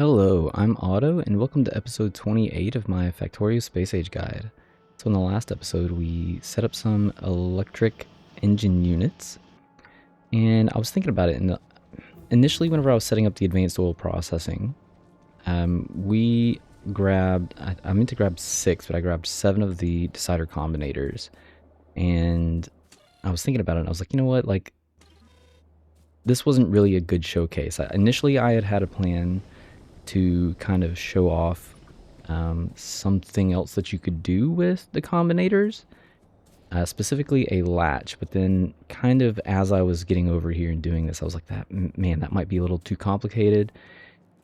Hello, I'm Otto, and welcome to episode 28 of my Factorio Space Age Guide. So in the last episode, we set up some electric engine units, and I was thinking about it, and initially whenever I was setting up the advanced oil processing, we grabbed, I meant to grab 6, but I grabbed 7 of the decider combinators, and I was thinking about it, and I was like, you know what, like, this wasn't really a good showcase. Initially, I had a plan to kind of show off something else that you could do with the combinators, specifically a latch. But then, kind of as I was getting over here and doing this, I was like, that might be a little too complicated.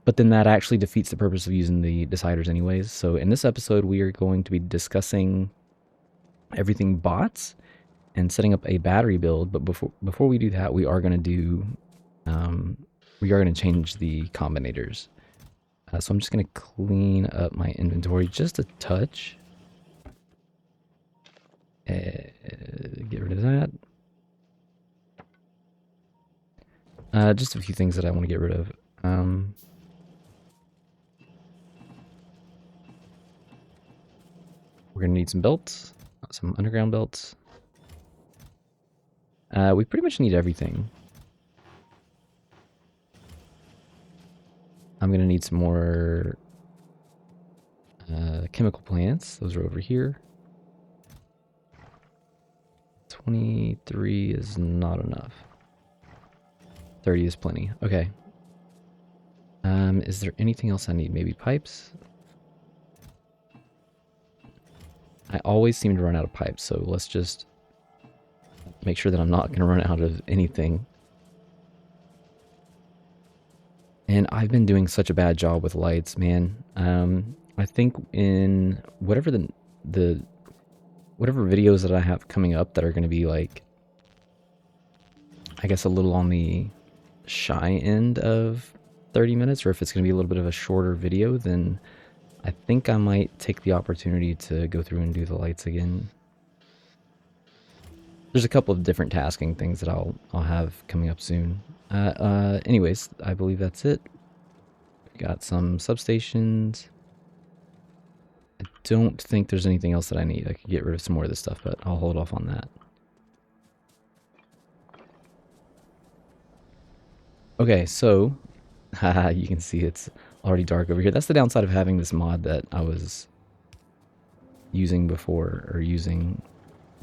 But then that actually defeats the purpose of using the deciders, anyways. So in this episode, we are going to be discussing everything bots and setting up a battery build. But before we do that, we are going to change the combinators. So I'm just going to clean up my inventory just a touch. Get rid of that. Just a few things that I want to get rid of. We're going to need some belts, some underground belts. We pretty much need everything. I'm going to need some more chemical plants. Those are over here. 23 is not enough. 30 is plenty. Okay. Is there anything else I need? Maybe pipes? I always seem to run out of pipes, so let's just make sure that I'm not going to run out of anything. And I've been doing such a bad job with lights, man. I think in whatever whatever videos that I have coming up that are going to be like, I guess a little on the shy end of 30 minutes, or if it's going to be a little bit of a shorter video, then I think I might take the opportunity to go through and do the lights again. There's a couple of different tasking things that I'll have coming up soon. Anyways, I believe that's it. We got some substations. I don't think there's anything else that I need. I could get rid of some more of this stuff, but I'll hold off on that. Okay, so you can see it's already dark over here. That's the downside of having this mod that I was using before, or using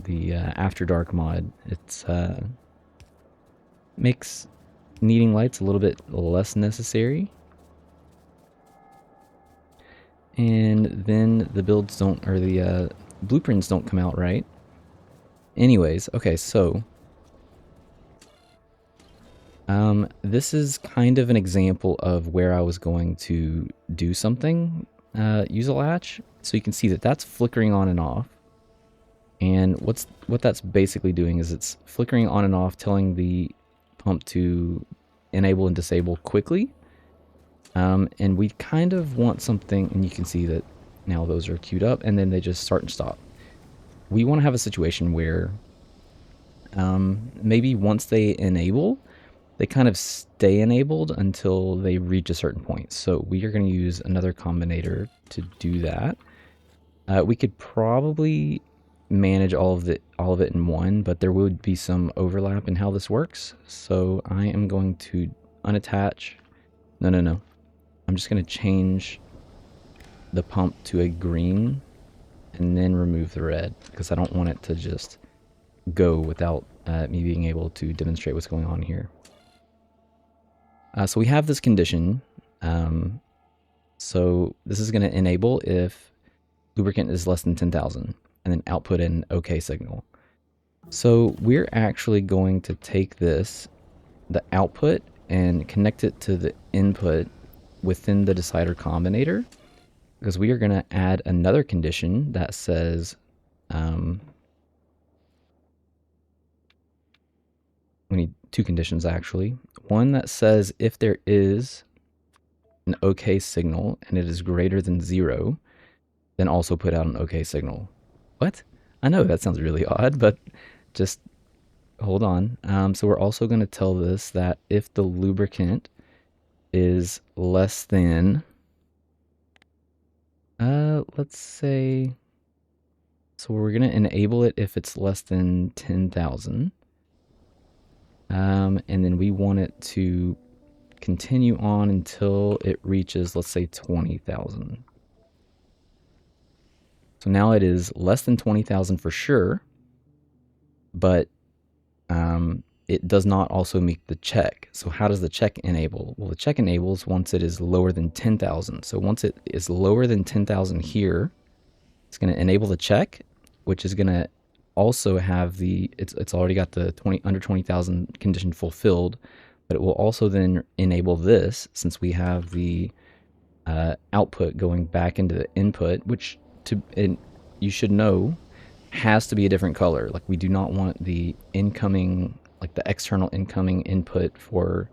the After Dark mod. It's makes needing lights a little bit less necessary. And then the builds don't, or the blueprints don't come out right. Anyways, okay, so this is kind of an example of where I was going to do something, use a latch. So you can see that that's flickering on and off. And what that's basically doing is it's flickering on and off, telling the pump to enable and disable quickly. And we kind of want something, and you can see that now those are queued up, and then they just start and stop. We want to have a situation where maybe once they enable, they kind of stay enabled until they reach a certain point. So we are going to use another combinator to do that. We could probably manage all of it in one, but there would be some overlap in how this works. So I am going to unattach. No. I'm just going to change the pump to a green and then remove the red, because I don't want it to just go without me being able to demonstrate what's going on here. So we have this condition. So this is going to enable if lubricant is less than 10,000, and then output an OK signal. So we're actually going to take the output, and connect it to the input within the decider combinator, because we are going to add another condition that says we need two conditions actually. One that says if there is an OK signal and it is greater than 0, then also put out an OK signal. What? I know that sounds really odd, but just hold on. So we're also going to tell this that if the lubricant is less than, let's say, so we're going to enable it if it's less than 10,000. And then we want it to continue on until it reaches, let's say, 20,000. So now it is less than 20,000 for sure, but it does not also meet the check. So how does the check enable? Well, the check enables once it is lower than 10,000. So once it is lower than 10,000 here, it's going to enable the check, which is going to also have it's already got the under 20,000 condition fulfilled, but it will also then enable this since we have the output going back into the input, which you should know has to be a different color. Like, we do not want the incoming, like the external incoming input for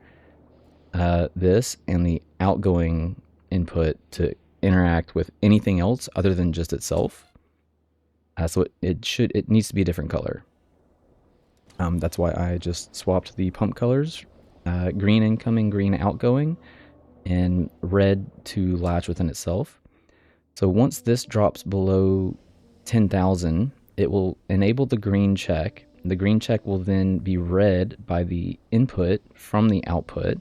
this and the outgoing input to interact with anything else other than just itself. So it needs to be a different color. That's why I just swapped the pump colors, green incoming, green outgoing, and red to latch within itself. So once this drops below 10,000, it will enable the green check. The green check will then be read by the input from the output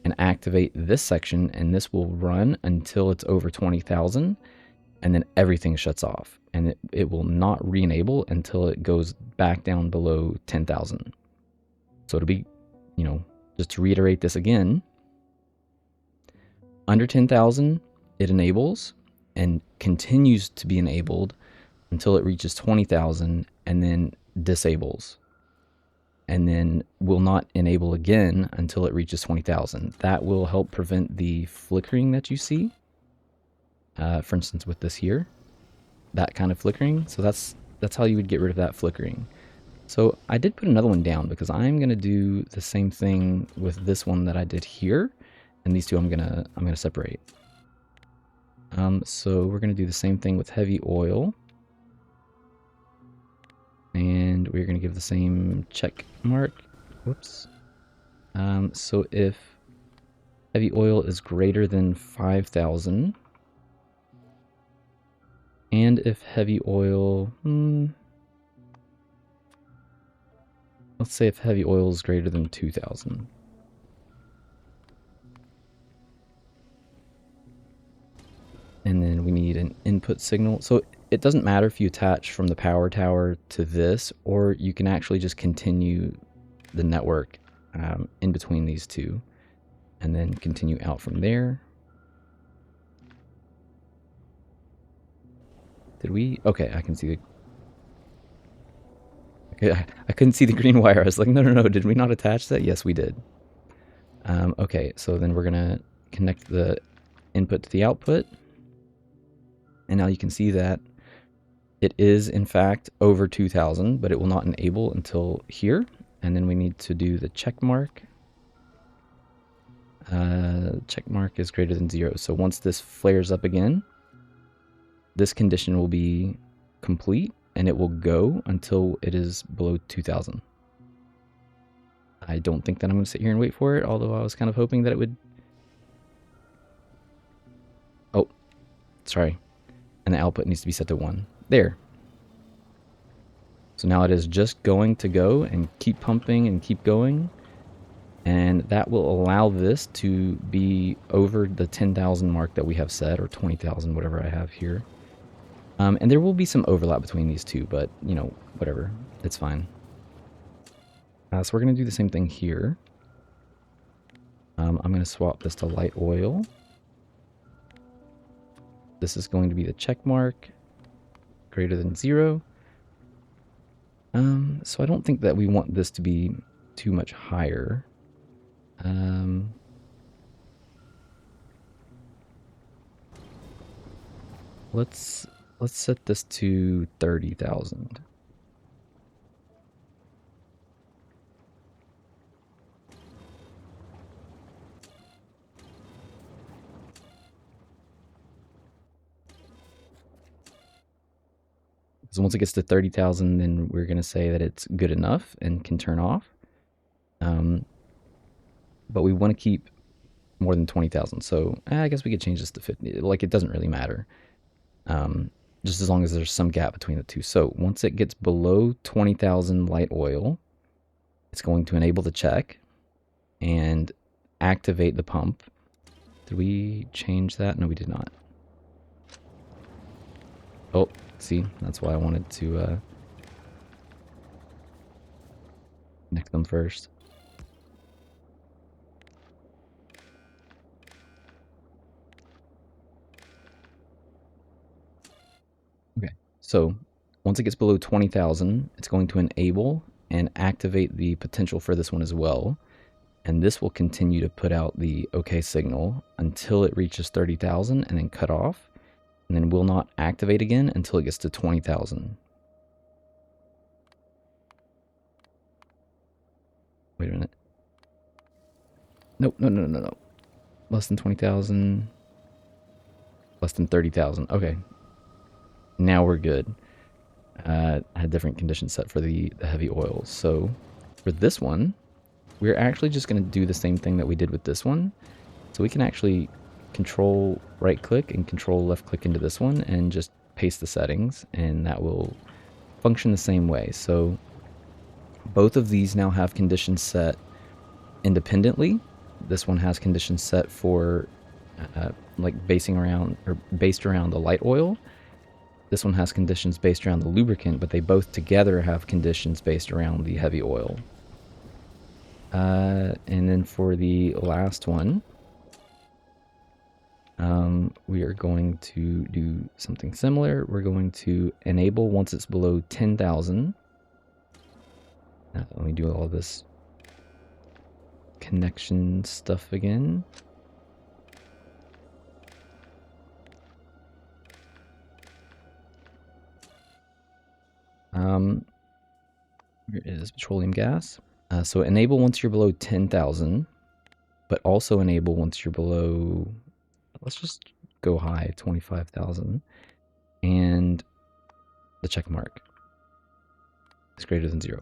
and activate this section, and this will run until it's over 20,000, and then everything shuts off, and it will not re-enable until it goes back down below 10,000. So to be, just to reiterate this again, under 10,000, it enables and continues to be enabled until it reaches 20,000 and then disables. And then will not enable again until it reaches 20,000. That will help prevent the flickering that you see. For instance, with this here, that kind of flickering. So that's how you would get rid of that flickering. So I did put another one down because I'm going to do the same thing with this one that I did here. And these two I'm gonna separate. So we're gonna do the same thing with heavy oil, and we're gonna give the same check mark. Whoops. So if heavy oil is greater than 5,000, and if heavy oil, let's say if heavy oil is greater than 2,000. And then we need an input signal. So it doesn't matter if you attach from the power tower to this, or you can actually just continue the network in between these two and then continue out from there. Did we? Okay, I can see I couldn't see the green wire. I was like, no, did we not attach that? Yes, we did. Okay, so then we're gonna connect the input to the output. And now you can see that it is in fact over 2,000, but it will not enable until here. And then we need to do the check mark. Check mark is greater than 0. So once this flares up again, this condition will be complete and it will go until it is below 2,000. I don't think that I'm going to sit here and wait for it, although I was kind of hoping that it would. Oh, sorry. And the output needs to be set to 1. There. So now it is just going to go and keep pumping and keep going. And that will allow this to be over the 10,000 mark that we have set, or 20,000, whatever I have here. And there will be some overlap between these two, but, whatever. It's fine. So we're going to do the same thing here. I'm going to swap this to light oil. This is going to be the check mark, greater than 0. So I don't think that we want this to be too much higher. Let's set this to 30,000. So once it gets to 30,000, then we're going to say that it's good enough and can turn off. But we want to keep more than 20,000. So I guess we could change this to 50. Like, it doesn't really matter. Just as long as there's some gap between the two. So once it gets below 20,000 light oil, it's going to enable the check and activate the pump. Did we change that? No, we did not. Oh, see, that's why I wanted to connect them first. Okay, so once it gets below 20,000, it's going to enable and activate the potential for this one as well. And this will continue to put out the OK signal until it reaches 30,000 and then cut off. And then will not activate again until it gets to 20,000. Wait a minute. Nope, no. Less than 20,000. Less than 30,000. Okay. Now we're good. I had different conditions set for the heavy oils. So for this one, we're actually just going to do the same thing that we did with this one. So we can actually control right click and control left click into this one and just paste the settings, and that will function the same way. So both of these now have conditions set independently. This one has conditions set for like based around the light oil. This one has conditions based around the lubricant, but they both together have conditions based around the heavy oil. And then for the last one, we are going to do something similar. We're going to enable once it's below 10,000. Let me do all this connection stuff again. Here is petroleum gas. So enable once you're below 10,000, but also enable once you're below, let's just go high, 25,000. And the check mark is greater than 0.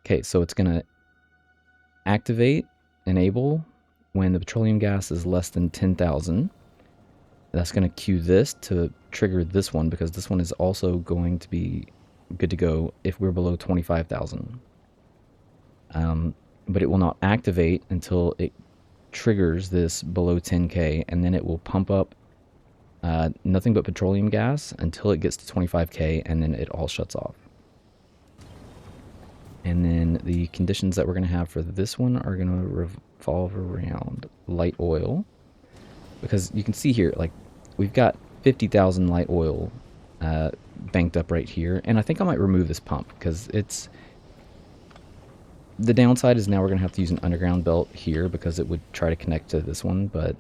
Okay, so it's going to activate, enable when the petroleum gas is less than 10,000. That's going to cue this to trigger this one, because this one is also going to be good to go if we're below 25,000. But it will not activate until it triggers this below 10K, and then it will pump up nothing but petroleum gas until it gets to 25K, and then it all shuts off. And then the conditions that we're going to have for this one are going to revolve around light oil, because you can see here, like, we've got 50,000 light oil banked up right here, and I think I might remove this pump because it's the downside is now we're going to have to use an underground belt here because it would try to connect to this one. But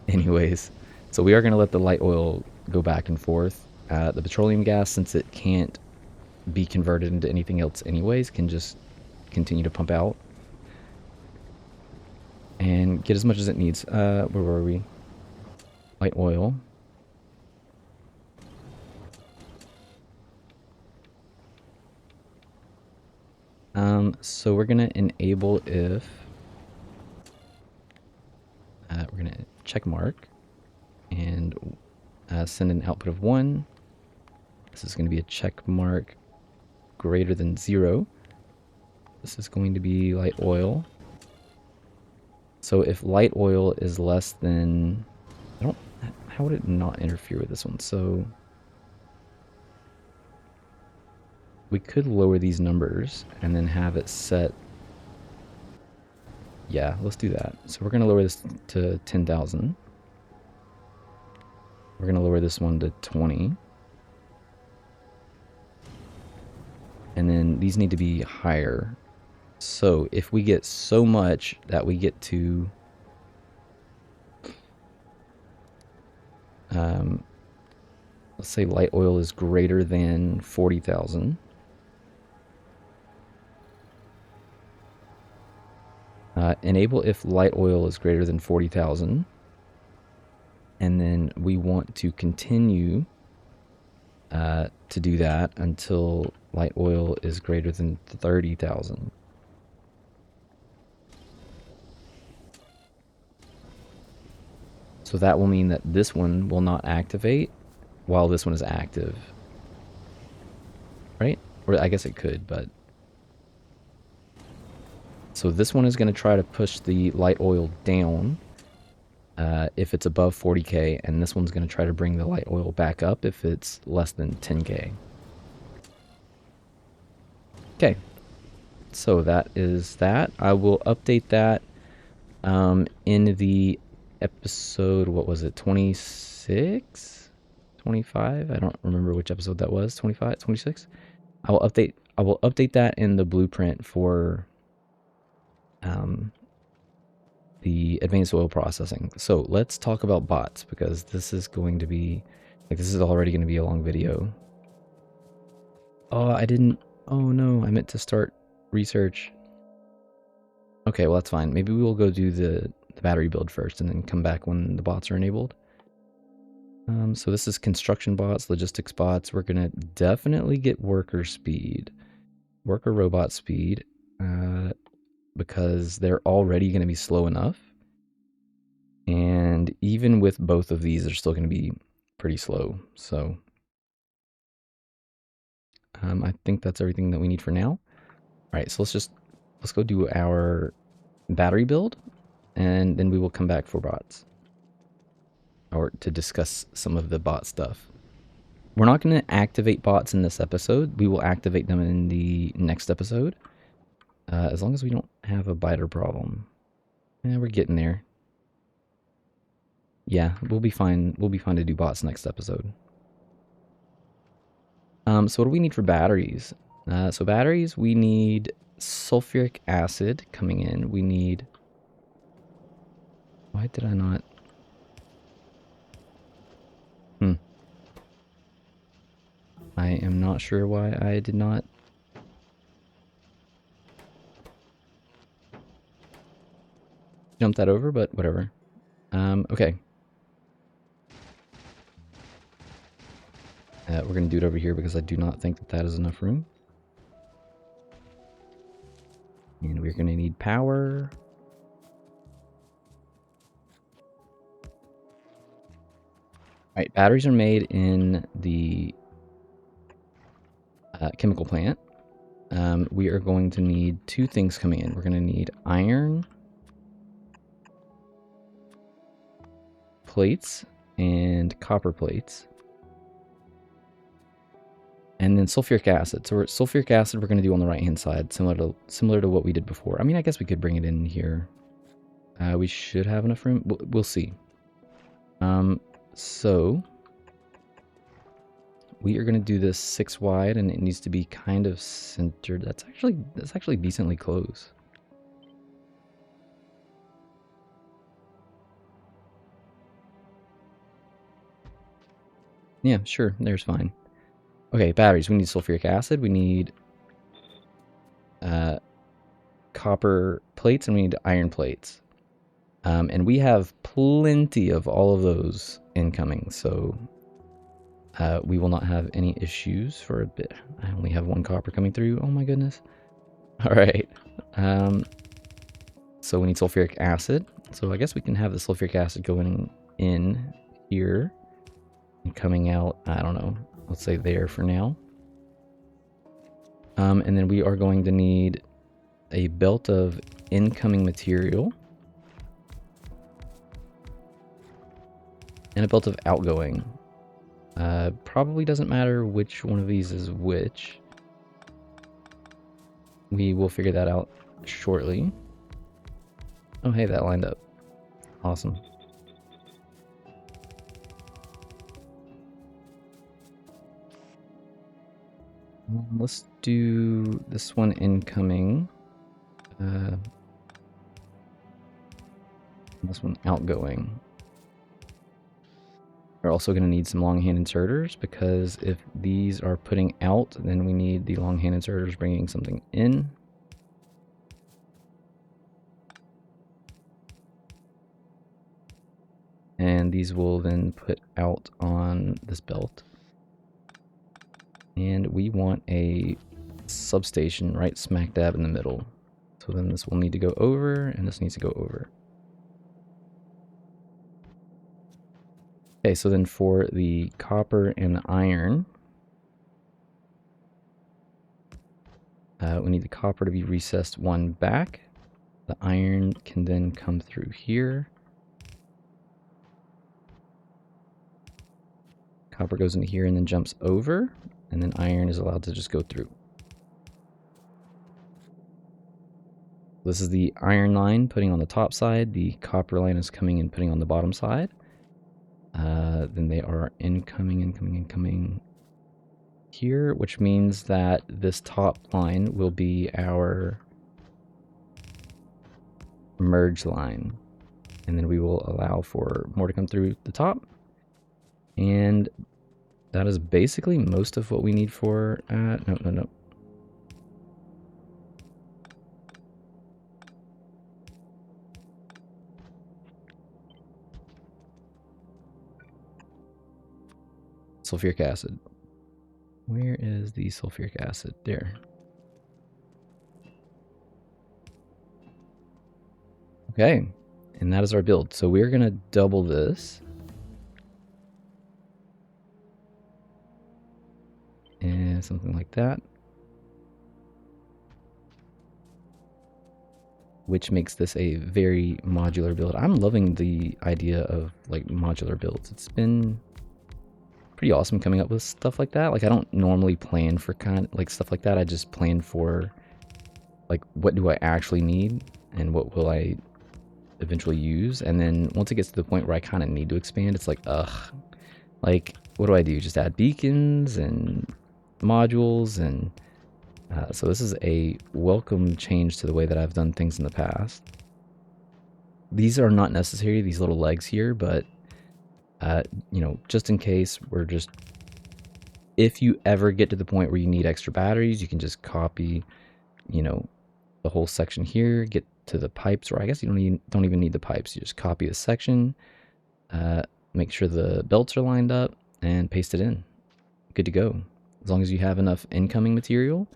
anyways, so we are going to let the light oil go back and forth. The petroleum gas, since it can't be converted into anything else anyways, can just continue to pump out and get as much as it needs. Where were we? Light oil. So we're gonna enable if we're gonna check mark and send an output of 1. This is going to be a check mark greater than 0. This is going to be light oil. So if light oil is less than, how would it not interfere with this one? So we could lower these numbers and then have it set. Yeah, let's do that. So we're going to lower this to 10,000. We're going to lower this one to 20. And then these need to be higher. So if we get so much that we get to let's say light oil is greater than 40,000. Enable if light oil is greater than 40,000. And then we want to continue to do that until light oil is greater than 30,000. So that will mean that this one will not activate while this one is active. Right? Or I guess it could, but... So this one is going to try to push the light oil down if it's above 40K, and this one's going to try to bring the light oil back up if it's less than 10K. Okay, so that is that. I will update that in the episode, what was it, 26? 25? I don't remember which episode that was. 25, 26? I will update that in the blueprint for the advanced oil processing. So let's talk about bots, because this is going to be, like, this is already going to be a long video. Oh, oh no, I meant to start research. Okay, well that's fine. Maybe we will go do the battery build first and then come back when the bots are enabled. So this is construction bots, logistics bots. We're gonna definitely get worker speed, worker robot speed, because they're already gonna be slow enough. And even with both of these, they're still gonna be pretty slow. So I think that's everything that we need for now. All right, so let's go do our battery build, and then we will come back for bots, or to discuss some of the bot stuff. We're not going to activate bots in this episode. We will activate them in the next episode, as long as we don't have a biter problem. We're getting there. Yeah, we'll be fine. We'll be fine to do bots next episode. So what do we need for batteries? So batteries, we need sulfuric acid coming in. We need... Why did I not... I am not sure why I did not jump that over, but whatever. Okay. We're going to do it over here because I do not think that is enough room. And we're going to need power. Alright, batteries are made in the chemical plant. We are going to need two things coming in. We're going to need iron plates and copper plates. And then sulfuric acid. So sulfuric acid we're going to do on the right-hand side, similar to what we did before. I mean, I guess we could bring it in here. We should have enough room. We'll see. So we are going to do this 6 wide, and it needs to be kind of centered. That's actually decently close. Yeah, sure. There's fine. Okay, batteries. We need sulfuric acid. We need copper plates, and we need iron plates. And we have plenty of all of those incoming, so we will not have any issues for a bit. I only have 1 copper coming through. Oh my goodness. All right. So we need sulfuric acid. So I guess we can have the sulfuric acid going in here and coming out, I don't know, let's say there for now. And then we are going to need a belt of incoming material and a belt of outgoing. Probably doesn't matter which one of these is which. We will figure that out shortly. Oh, hey, that lined up. Awesome. Let's do this one incoming. This one outgoing. We're also going to need some long hand inserters, because if these are putting out, then we need the long hand inserters bringing something in. And these will then put out on this belt. And we want a substation right smack dab in the middle. So then this will need to go over, and this needs to go over. Okay, so then for the copper and the iron, we need the copper to be recessed one back. The iron can then come through here. Copper goes into here and then jumps over, and then iron is allowed to just go through. This is the iron line putting on the top side. The copper line is coming and putting on the bottom side. Then they are incoming here, which means that this top line will be our merge line. And then we will allow for more to come through the top. And that is basically most of what we need for, no. Sulfuric acid. Where is the sulfuric acid? There. Okay, and that is our build. So we're gonna double this. And something like that. Which makes this a very modular build. I'm loving the idea of like modular builds. It's been pretty awesome coming up with stuff like that. Like I don't normally plan for kind of like stuff like that. I just plan for like what do I actually need and what will I eventually use. And then once it gets to the point where I kind of need to expand, it's like, ugh, like what do I do? Just add beacons and modules and so this is a welcome change to the way that I've done things in the past. These are not necessary, these little legs here, but you know, just in case if you ever get to the point where you need extra batteries, you can just copy, you know, the whole section here, get to the pipes, or I guess you don't even need the pipes. You just copy the section, make sure the belts are lined up, and paste it in. Good to go. As long as you have enough incoming material,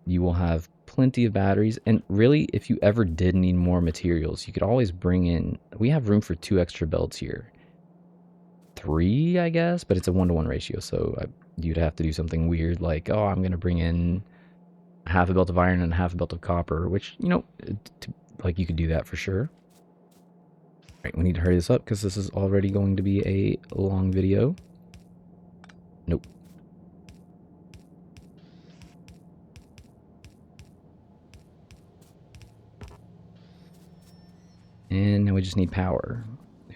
you will have plenty of batteries. And really, if you ever did need more materials, you could always bring in, we have room for 2 extra belts here. 3, I guess, but it's a 1-to-1 ratio, so you'd have to do something weird like, oh, I'm going to bring in half a belt of iron and half a belt of copper, which, you know, like you could do that for sure. All right, we need to hurry this up because this is already going to be a long video. Nope. And now we just need power.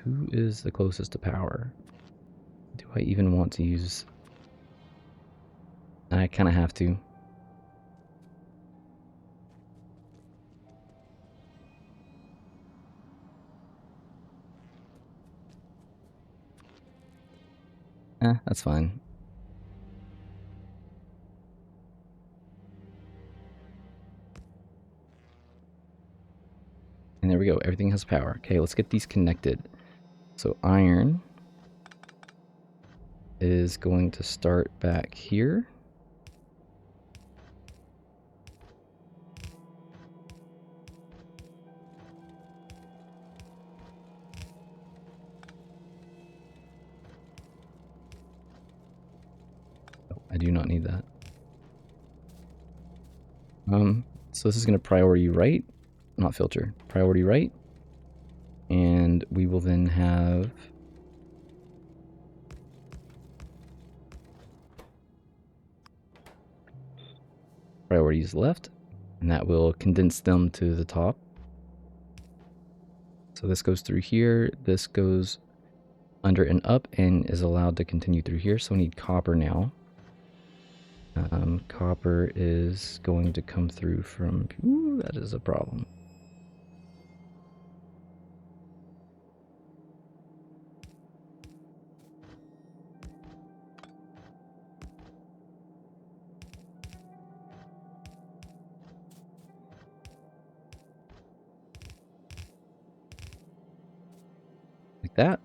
Who is the closest to power? Do I even want to use... I kind of have to. That's fine. And there we go. Everything has power. Okay, let's get these connected. So iron is going to start back here. Oh, I do not need that. So this is going to priority right, not filter, priority right. And we will then have priorities left, and that will condense them to the top. So this goes through here, this goes under and up and is allowed to continue through here. So we need copper now. Copper is going to come through from, ooh, that is a problem. Like that.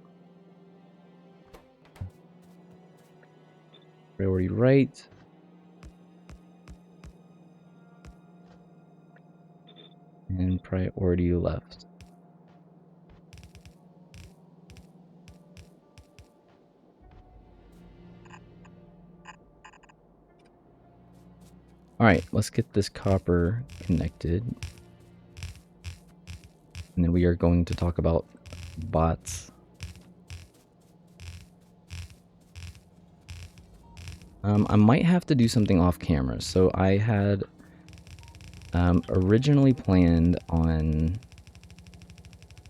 Priority right. And priority left. Alright, let's get this copper connected. And then we are going to talk about bots. I might have to do something off camera. So I had originally planned on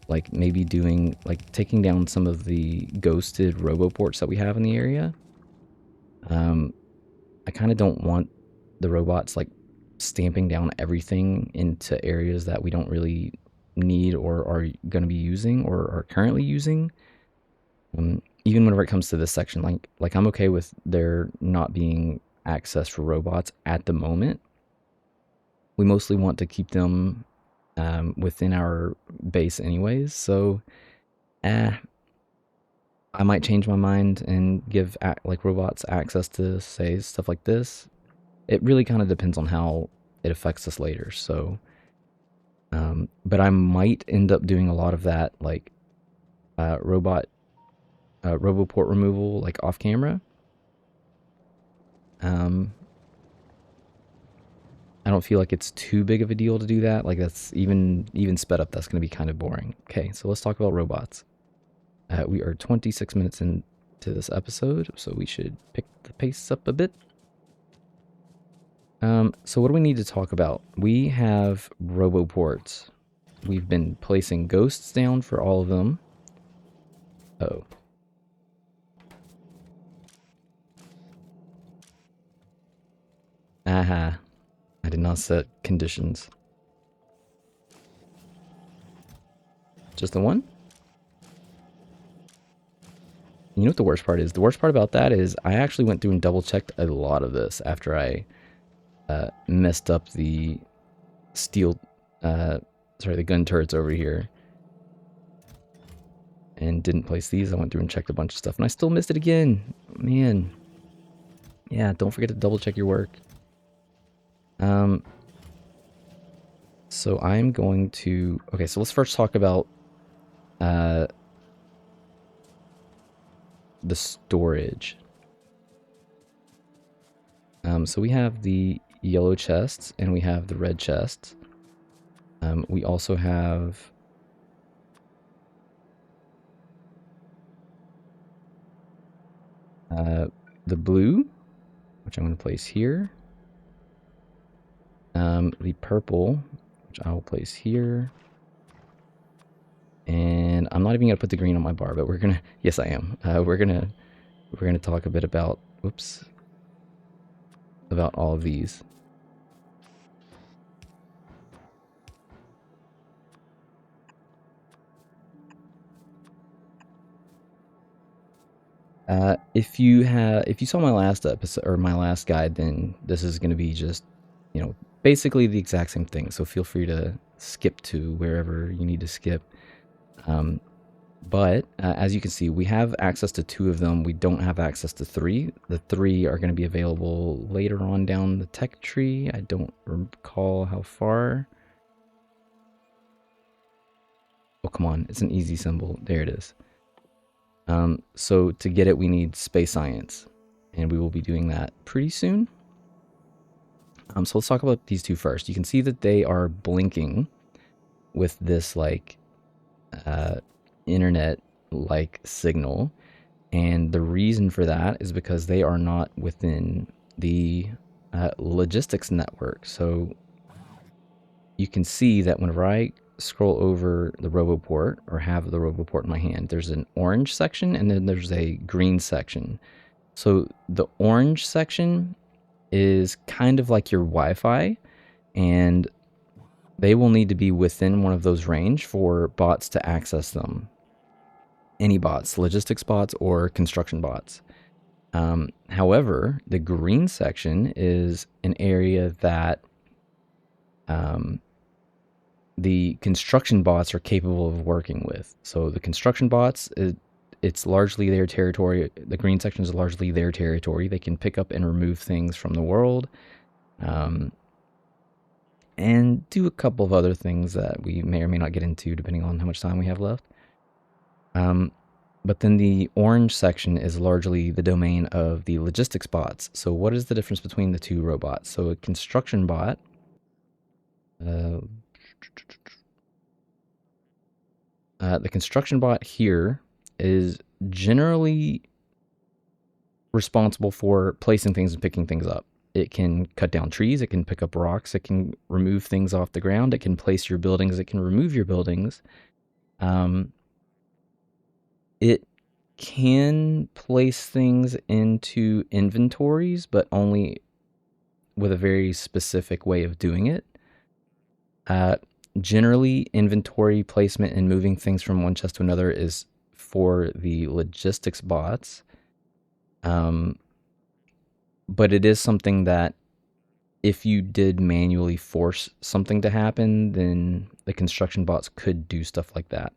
like maybe doing like taking down some of the ghosted roboports that we have in the area. I kind of don't want the robots like stamping down everything into areas that we don't really need or are going to be using or are currently using. Even whenever it comes to this section, like I'm okay with there not being access for robots at the moment. We mostly want to keep them within our base anyways, so I might change my mind and give like robots access to say stuff like this. It really kind of depends on how it affects us later. So, but I might end up doing a lot of that, like roboport removal, like off camera. I don't feel like it's too big of a deal to do that. Like that's even sped up. That's going to be kind of boring. Okay, so let's talk about robots. We are 26 minutes into this episode, so we should pick the pace up a bit. So what do we need to talk about? We have roboports. We've been placing ghosts down for all of them. Oh. Aha. I did not set conditions. Just the one? You know what the worst part is? The worst part about that is I actually went through and double checked a lot of this after I messed up the steel, the gun turrets over here. And didn't place these. I went through and checked a bunch of stuff and I still missed it again. Man. Yeah, don't forget to double check your work. So I'm going to... Okay, so let's first talk about the storage. So we have the yellow chests and we have the red chests. We also have the blue, which I'm going to place here. The purple, which I will place here. And I'm not even going to put the green on my bar, but we're going to... Yes, I am. We're going to talk a bit about... Whoops. About all of these. If you saw my last episode or my last guide, then this is going to be just, you know, basically the exact same thing. So feel free to skip to wherever you need to skip. But as you can see, we have access to 2 of them. We don't have access to 3. The 3 are going to be available later on down the tech tree. I don't recall how far. Oh, come on. It's an easy symbol. There it is. So to get it, we need space science, and we will be doing that pretty soon. So let's talk about these 2 first. You can see that they are blinking with this like internet like signal, and the reason for that is because they are not within the logistics network. So you can see that whenever I scroll over the roboport or have the roboport in my hand, there's an orange section and then there's a green section. So the orange section is kind of like your Wi-Fi, and they will need to be within one of those range for bots to access them. Any bots, logistics bots or construction bots. However, the green section is an area that the construction bots are capable of working with. So the construction bots, it's largely their territory. The green section is largely their territory. They can pick up and remove things from the world, and do a couple of other things that we may or may not get into depending on how much time we have left. But then the orange section is largely the domain of the logistics bots. So what is the difference between the two robots? So a construction bot, the construction bot here is generally responsible for placing things and picking things up. It can cut down trees, it can pick up rocks, it can remove things off the ground, it can place your buildings, it can remove your buildings. It can place things into inventories, but only with a very specific way of doing it. Generally, inventory placement and moving things from one chest to another is for the logistics bots. But it is something that if you did manually force something to happen, then the construction bots could do stuff like that.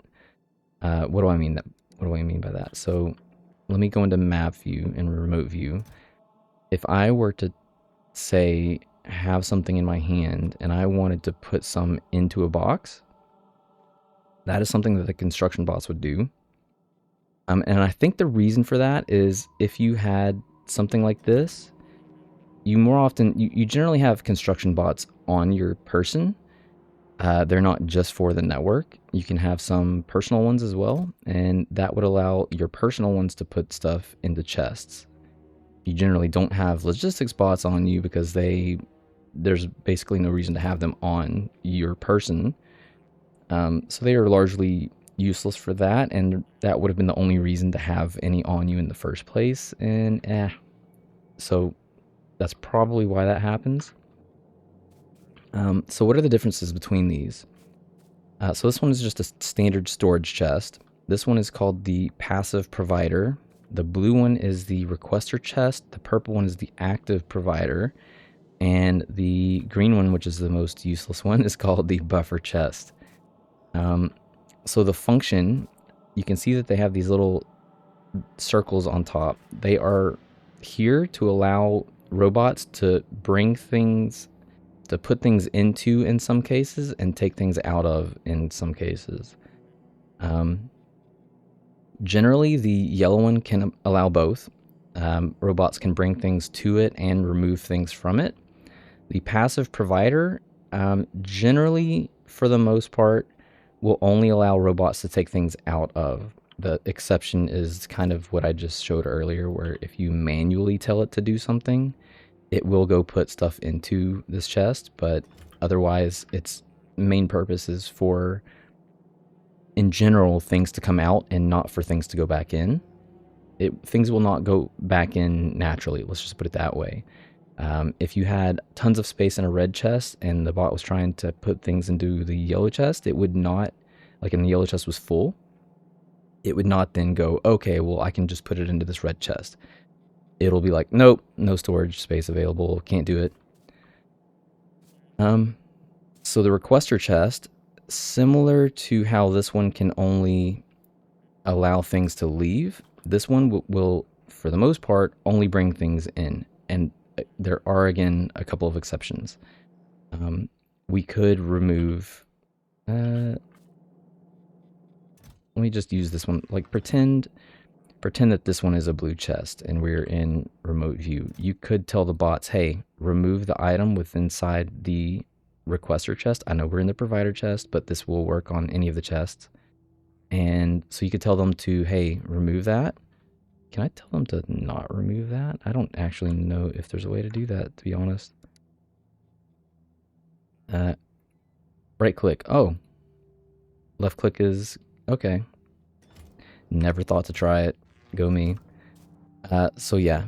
What do I mean? What do I mean by that? So let me go into map view and remote view. If I were to say have something in my hand and I wanted to put some into a box, that is something that the construction bots would do. And I think the reason for that is if you had something like this, you generally have construction bots on your person. They're not just for the network. You can have some personal ones as well, and that would allow your personal ones to put stuff into chests. You generally don't have logistics bots on you because there's basically no reason to have them on your person. So they are largely useless for that, and that would have been the only reason to have any on you in the first place. And so that's probably why that happens. So what are the differences between these? So this one is just a standard storage chest. This one is called the passive provider. The blue one is the requester chest. The purple one is the active provider. And the green one, which is the most useless one, is called the buffer chest. So the function, you can see that they have these little circles on top. They are here to allow robots to bring things, to put things into in some cases and take things out of in some cases. Generally, the yellow one can allow both. Robots can bring things to it and remove things from it. The passive provider, generally, for the most part, will only allow robots to take things out of. The exception is kind of what I just showed earlier, where if you manually tell it to do something, it will go put stuff into this chest, but otherwise its main purpose is for, in general, things to come out and not for things to go back in. Things will not go back in naturally, let's just put it that way. If you had tons of space in a red chest and the bot was trying to put things into the yellow chest, it would not, like in the yellow chest was full, it would not then go, okay, well, I can just put it into this red chest. It'll be like, nope, no storage space available, can't do it. So the requester chest, similar to how this one can only allow things to leave, this one will, for the most part, only bring things in. And there are, again, a couple of exceptions. We could remove, let me just use this one, like pretend that this one is a blue chest and we're in remote view. You could tell the bots, hey, remove the item within inside the requester chest. I know we're in the provider chest, but this will work on any of the chests. And so you could tell them to, hey, remove that. Can I tell them to not remove that? I don't actually know if there's a way to do that, to be honest. Right click. Oh. Left click is okay. Never thought to try it. Go me. So yeah,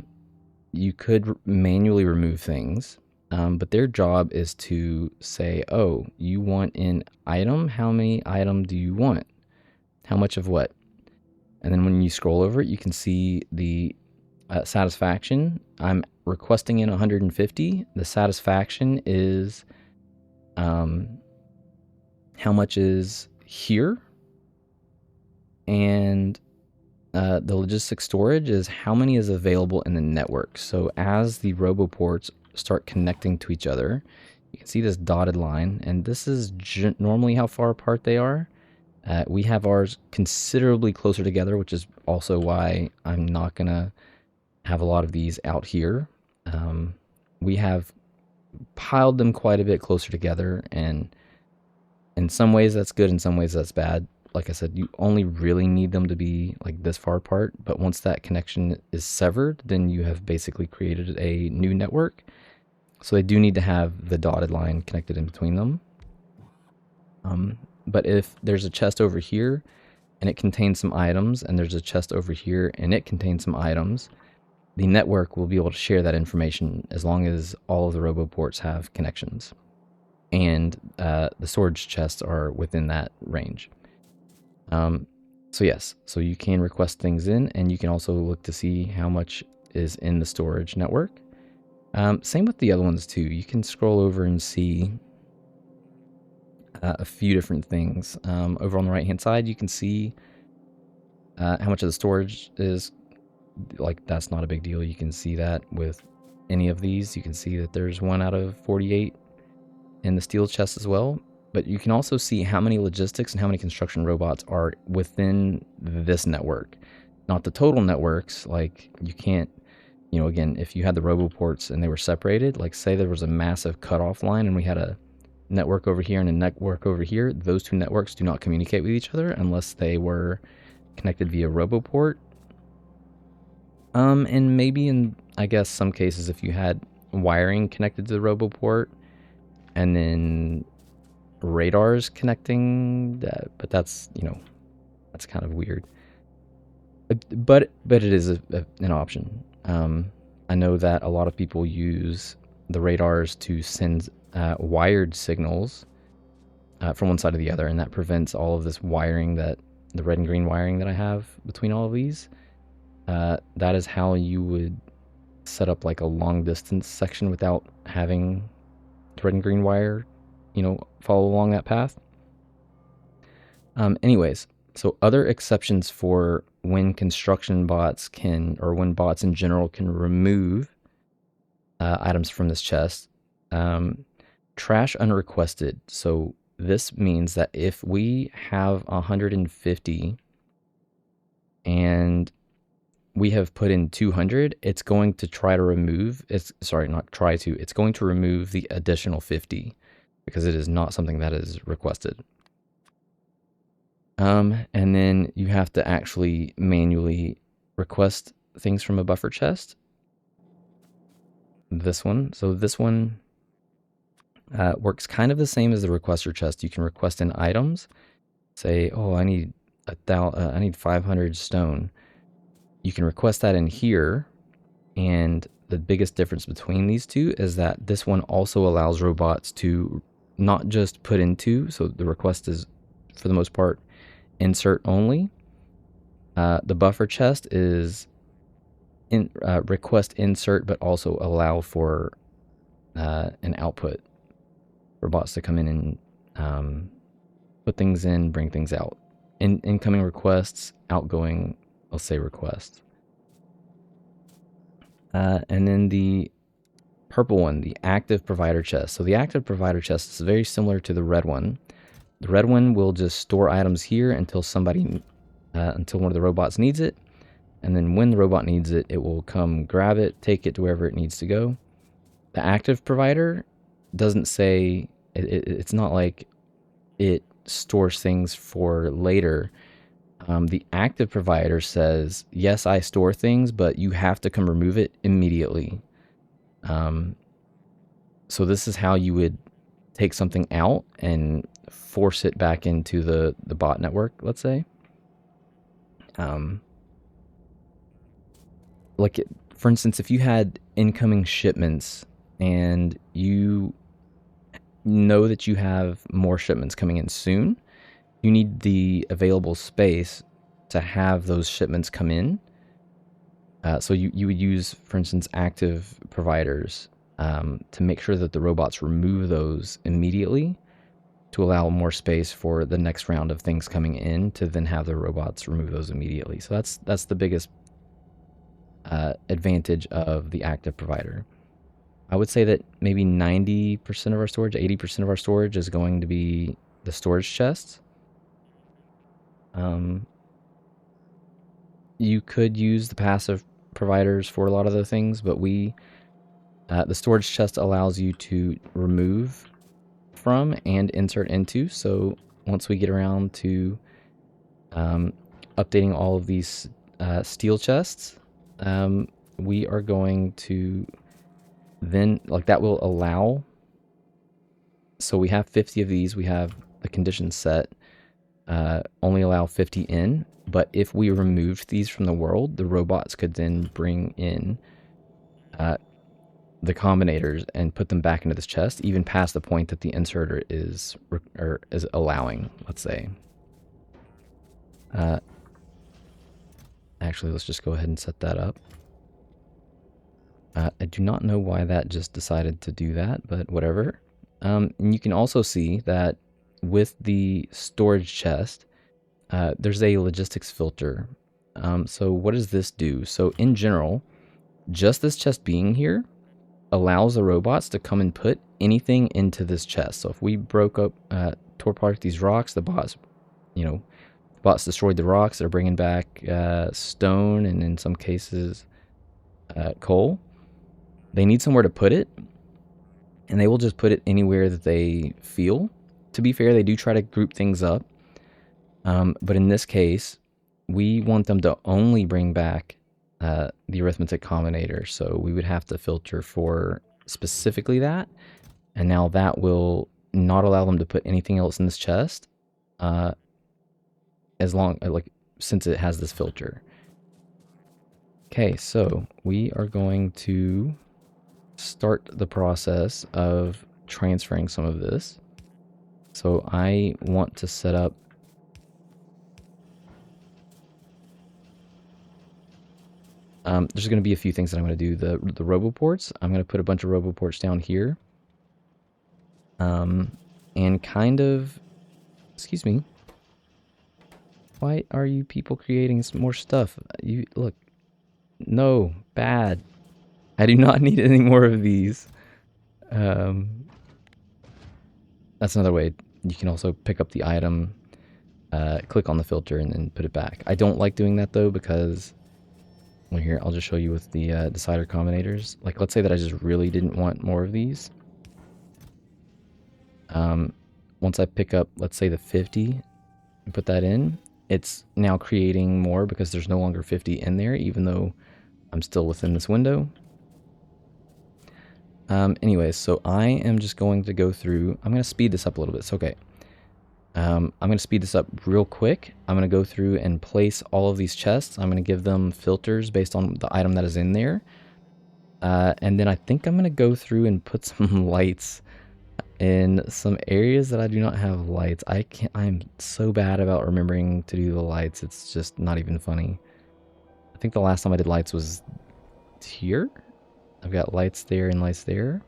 you could manually remove things, but their job is to say, oh, you want an item? How many item do you want? How much of what? And then when you scroll over it, you can see the satisfaction. I'm requesting in 150. The satisfaction is how much is here. And the logistics storage is how many is available in the network. So as the roboports start connecting to each other, you can see this dotted line, and this is normally how far apart they are. We have ours considerably closer together, which is also why I'm not going to have a lot of these out here. We have piled them quite a bit closer together, and in some ways that's good, in some ways that's bad. Like I said, you only really need them to be like this far apart, but once that connection is severed, then you have basically created a new network. So they do need to have the dotted line connected in between them. But if there's a chest over here and it contains some items, and there's a chest over here and it contains some items, the network will be able to share that information as long as all of the roboports have connections. And the storage chests are within that range. So yes, so you can request things in, and you can also look to see how much is in the storage network. Same with the other ones too. You can scroll over and see a few different things. Over on the right hand side, you can see how much of the storage is, like, that's not a big deal. You can see that with any of these. You can see that there's 1 out of 48 in the steel chest as well. But you can also see how many logistics and how many construction robots are within this network. Not the total networks. Like, you can't, again, if you had the roboports and they were separated, like say there was a massive cutoff line and we had a network over here and a network over here, those two networks do not communicate with each other unless they were connected via roboport. And maybe in, I guess, some cases, if you had wiring connected to the roboport and then radars connecting, but that's, that's kind of weird. But it is an option. I know that a lot of people use the radars to send wired signals from one side to the other, and that prevents all of this wiring, that the red and green wiring that I have between all of these. That is how you would set up like a long distance section without having the red and green wire, follow along that path. Anyways, so other exceptions for when construction bots can, or when bots in general can remove items from this chest. Trash unrequested. So this means that if we have 150 and we have put in 200, it's going to try to remove, it's going to remove the additional 50 because it is not something that is requested. And then you have to actually manually request things from a buffer chest. This one. So this one works kind of the same as the requester chest. You can request in items. Say, oh, I need 500 stone. You can request that in here, and the biggest difference between these two is that this one also allows robots to not just put into, so the request is, for the most part, insert only. The buffer chest is request insert, but also allow for an output for bots to come in and put things in, bring things out. Incoming requests, outgoing, let's say, requests. And then the purple one, the active provider chest. So the active provider chest is very similar to the red one. The red one will just store items here until until one of the robots needs it. And then when the robot needs it, it will come grab it, take it to wherever it needs to go. The active provider doesn't say, it's not like it stores things for later. The active provider says, yes, I store things, but you have to come remove it immediately. So this is how you would take something out and force it back into the bot network, let's say. For instance, if you had incoming shipments and you know that you have more shipments coming in soon, you need the available space to have those shipments come in. So you would use, for instance, active providers to make sure that the robots remove those immediately to allow more space for the next round of things coming in to then have the robots remove those immediately. So that's the biggest advantage of the active provider. I would say that maybe 90% of our storage, 80% of our storage is going to be the storage chests. You could use the passive providers for a lot of the things, but the storage chest allows you to remove from and insert into. So once we get around to updating all of these steel chests, we are going to then, like, that will allow. So we have 50 of these. We have the conditions set. Only allow 50 in. But if we removed these from the world, the robots could then bring in the combinators and put them back into this chest, even past the point that the inserter is allowing, let's say. Actually, let's just go ahead and set that up. I do not know why that just decided to do that, but whatever. And you can also see that with the storage chest, there's a logistics filter. So what does this do? So in general, just this chest being here allows the robots to come and put anything into this chest. So if we tore apart these rocks, the bots destroyed the rocks. They're bringing back stone and in some cases coal. They need somewhere to put it, and they will just put it anywhere that they feel. To be fair, they do try to group things up. But in this case, we want them to only bring back the arithmetic combinator. So we would have to filter for specifically that. And now that will not allow them to put anything else in this chest since it has this filter. Okay, so we are going to start the process of transferring some of this. So I want to set up there's going to be a few things that I'm going to do. The roboports, I'm going to put a bunch of roboports down here. And kind of, excuse me. Why are you people creating some more stuff? You look, no, bad. I do not need any more of these. That's another way. You can also pick up the item, click on the filter, and then put it back. I don't like doing that though because, well, here, I'll just show you with the decider combinators. Like, let's say that I just really didn't want more of these. Once I pick up, let's say the 50 and put that in, it's now creating more because there's no longer 50 in there, even though I'm still within this window. Anyways, so I am just going to go through, I'm going to speed this up a little bit. So, okay. I'm going to speed this up real quick. I'm going to go through and place all of these chests. I'm going to give them filters based on the item that is in there. And then I think I'm going to go through and put some lights in some areas that I do not have lights. I'm so bad about remembering to do the lights. It's just not even funny. I think the last time I did lights was here. I've got lights there and lights there.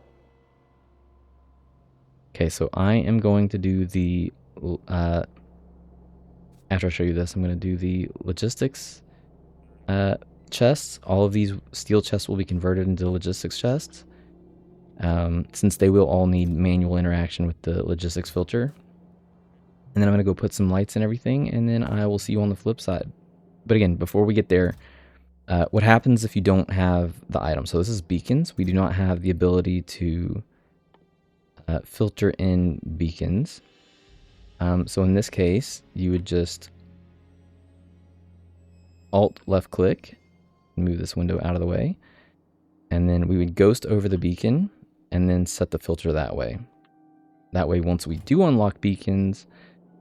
Okay, so I am going to do the after I show you this, I'm going to do the logistics chests. All of these steel chests will be converted into logistics chests, since they will all need manual interaction with the logistics filter. And then I'm going to go put some lights and everything, and then I will see you on the flip side. But again, before we get there, what happens if you don't have the item? So this is beacons. We do not have the ability to filter in beacons. So in this case, you would just Alt left click, move this window out of the way, and then we would ghost over the beacon and then set the filter that way. That way, once we do unlock beacons,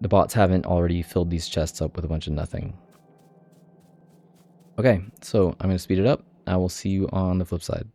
the bots haven't already filled these chests up with a bunch of nothing. Okay, so I'm going to speed it up. I will see you on the flip side.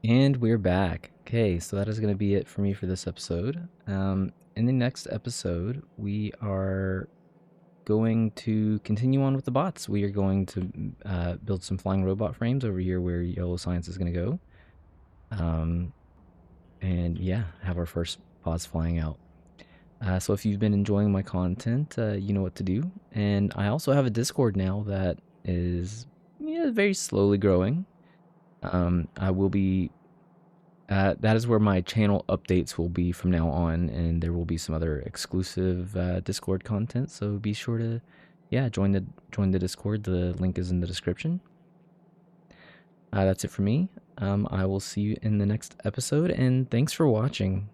And we're back. Okay, so that is going to be it for me for this episode. In the next episode, we are going to continue on with the bots. We are going to build some flying robot frames over here where Yellow Science is going to go. And yeah, have our first bots flying out. So if you've been enjoying my content, you know what to do. And I also have a Discord now that is very slowly growing. I will be that is where my channel updates will be from now on, and there will be some other exclusive Discord content. So be sure to, join the Discord. The link is in the description. That's it for me. I will see you in the next episode, and thanks for watching.